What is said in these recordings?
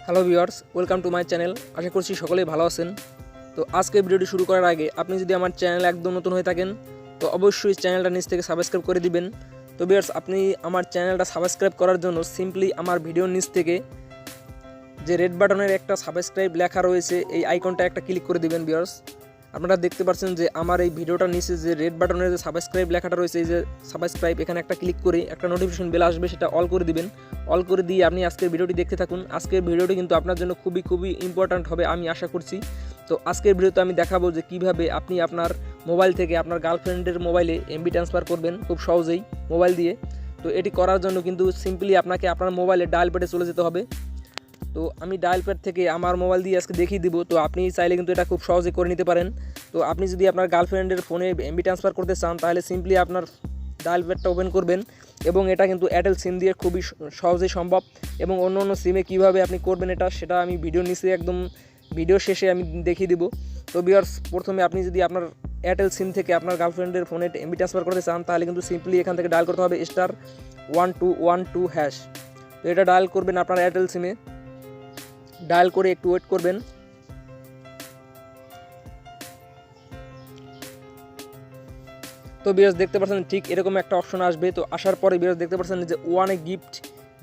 Hello viewers, welcome to my channel. আশা করছি সকলেই ভালো আছেন। তো আজকে ভিডিওটি শুরু করার আগে আপনি যদি আমার চ্যানেলে একদম নতুন হয়ে থাকেন তো অবশ্যই চ্যানেলটা নিচ থেকে সাবস্ক্রাইব করে দিবেন। তো ভিউয়ার্স, আপনি আমার চ্যানেলটা সাবস্ক্রাইব করার জন্য সিম্পলি আমার ভিডিওর নিচ থেকে যে রেড বাটনের একটা সাবস্ক্রাইব লেখা রয়েছে এই আইকনটা একটা ক্লিক করে দিবেন। ভিউয়ার্স, আপনারা দেখতে পাচ্ছেন যে আমার এই ভিডিওটার নিচে যে রেড বাটনের যে সাবস্ক্রাইব লেখাটা রয়েছে, এই যে সাবস্ক্রাইব, এখানে একটা ক্লিক করে একটা নোটিফিকেশন বেল আসবে, সেটা অল করে দিবেন। অল করে দিয়ে আপনি আজকের ভিডিওটি দেখতে থাকুন। আজকের ভিডিওটি কিন্তু আপনার জন্য খুবই ইম্পর্ট্যান্ট হবে আমি আশা করছি। তো আজকের ভিডিওতে আমি দেখাবো যে কিভাবে আপনি আপনার মোবাইল থেকে আপনার গার্লফ্রেন্ডের মোবাইলে এমবি ট্রান্সফার করবেন খুব সহজেই মোবাইল দিয়ে। তো এটি করার জন্য কিন্তু সিম্পলি আপনাকে আপনার মোবাইলে ডায়াল প্যাডে চলে যেতে হবে। তো আমি ডায়াল প্যাড থেকে আমার মোবাইল দিয়ে আজকে দেখিয়ে দিব। তো আপনি চাইলে কিন্তু এটা খুব সহজে করে নিতে পারেন। তো আপনি যদি আপনার গার্লফ্রেন্ডের ফোনে এমবি ট্রান্সফার করতে চান তাহলে সিম্পলি আপনার ডায়াল প্যাডটা ওপেন করবেন, এবং এটা কিন্তু এয়ারটেল সিম দিয়ে খুবই সহজেই সম্ভব। এবং অন্য সিমে কীভাবে আপনি করবেন সেটা আমি ভিডিওর নিচে একদম ভিডিও শেষে আমি দেখিয়ে দিব। তো ভিউয়ার্স, প্রথমে আপনি যদি আপনার এয়ারটেল সিম থেকে আপনার গার্লফ্রেন্ডের ফোনে এমবি ট্রান্সফার করতে চান তাহলে কিন্তু সিম্পলি এখান থেকে ডায়াল করতে হবে *1212#। তো এটা ডায়াল করবেন আপনার এয়ারটেল সিমে। ডায়াল করে একটু ওয়েট করবেন। তো ভিউয়ার্স, দেখতে পাচ্ছেন ঠিক এরকম একটা অপশন আসবে। তো আসার পরে ভিউয়ার্স দেখতে পাচ্ছেন যে ওয়ানে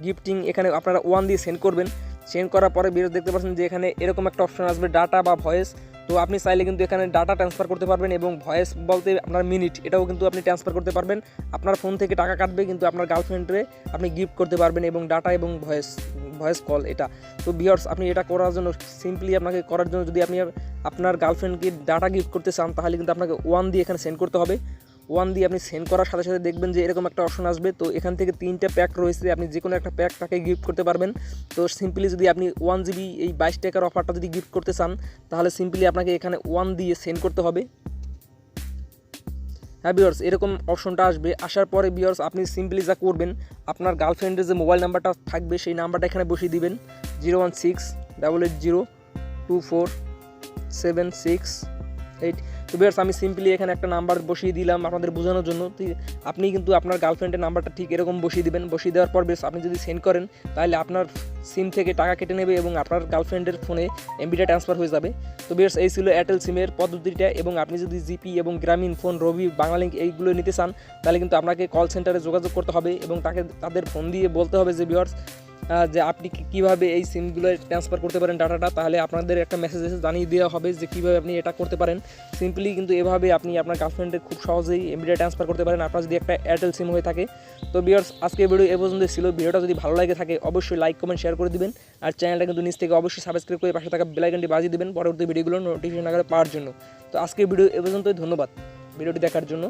গিফটিং, এখানে আপনারা ওয়ান দিয়ে সেন্ড করবেন। সেন্ড করার পরে ভিউয়ার্স দেখতে পাচ্ছেন যে এখানে এরকম একটা অপশন আসবে ডাটা বা ভয়েস। তো আপনি চাইলে কিন্তু এখানে ডাটা ট্রান্সফার করতে পারবেন, এবং ভয়েস বলতে আপনার মিনিট, এটাও কিন্তু আপনি ট্রান্সফার করতে পারবেন। আপনার ফোন থেকে টাকা কাটবে কিন্তু আপনার গার্লফ্রেন্ডে আপনি গিফট করতে পারবেন, এবং ডাটা এবং ভয়েস কল এটা। তো ভিউয়ার্স, আপনি এটা করার জন্য সিম্পলি আপনাকে করার জন্য যদি আপনি আপনার গার্লফ্রেন্ডকে ডাটা গিফট করতে চান তাহলে কিন্তু আপনাকে ওয়ান দিয়ে এখানে সেন্ড করতে হবে। ওয়ান দিয়ে আপনি সেন্ড করার সাথে সাথে দেখবেন যে এরকম একটা অপশন আসবে। তো এখান থেকে 3টা প্যাক রয়েছে, আপনি যে কোনো একটা প্যাক তাকে গিফট করতে পারবেন। তো সিম্পলি যদি আপনি 1 GB এই 22 টাকার অফারটা যদি গিফট করতে চান তাহলে সিম্পলি আপনাকে এখানে ওয়ান দিয়ে সেন্ড করতে হবে। হ্যাঁ ভিউয়ার্স, এরকম অপশনটা আসবে। আসার পরে ভিউয়ার্স আপনি সিম্পলি যা করবেন, আপনার গার্লফ্রেন্ডের যে মোবাইল নাম্বারটা থাকবে সেই নাম্বারটা এখানে বসিয়ে দিবেন, 01688024768। তো ভিউয়ার্স, আমি সিম্পলি এখানে একটা নাম্বার বসিয়ে দিলাম আপনাদের বোঝানোর জন্য। আপনি কিন্তু আপনার গার্লফ্রেন্ডের নাম্বারটা ঠিক এরকম বসিয়ে দিবেন। বসিয়ে দেওয়ার পর বেশ আপনি যদি সেন্ড করেন তাহলে আপনার সিম থেকে টাকা কেটে নেবে এবং আপনার গার্লফ্রেন্ডের ফোনে এমবিটা ট্রান্সফার হয়ে যাবে। তো ভিউয়ার্স, এই ছিল এয়ারটেল সিমের পদ্ধতিটা। এবং আপনি যদি জিপি এবং গ্রামীণ ফোন, রবি, বাংলালিংক এইগুলো নিতে চান তাহলে কিন্তু আপনাকে কল সেন্টারে যোগাযোগ করতে হবে এবং তাদের ফোন দিয়ে বলতে হবে যে ভিউয়ার্স যে আপনি কীভাবে এই সিমগুলো ট্রান্সফার করতে পারেন ডাটাটা। তাহলে আপনাদের একটা মেসেজ এসে জানিয়ে দেওয়া হবে যে কীভাবে আপনি এটা করতে পারেন। সিম্পলি কিন্তু এভাবে আপনি আপনার গার্লফ্রেন্ডের খুব সহজেই এমবিটা ট্রান্সফার করতে পারেন আপনার যদি একটা এয়ারটেল সিম হয়ে থাকে। তো ভিউয়ার্স, আজকে ভিডিও এ পর্যন্ত ছিল। ভিডিওটা যদি ভালো লাগে থাকে অবশ্যই লাইক, কমেন্ট, শেয়ার করে দিবেন। আর চ্যানেলটা কিন্তু নিচ থেকে অবশ্যই সাবস্ক্রাইব করে পাশে থাকা বেল আইকনটি বাজিয়ে দিবেন পরবর্তী ভিডিওগুলো নোটিফিকেশন আকারে পাওয়ার জন্য। তো আজকে ভিডিও এ পর্যন্তই। ধন্যবাদ ভিডিওটি দেখার জন্য।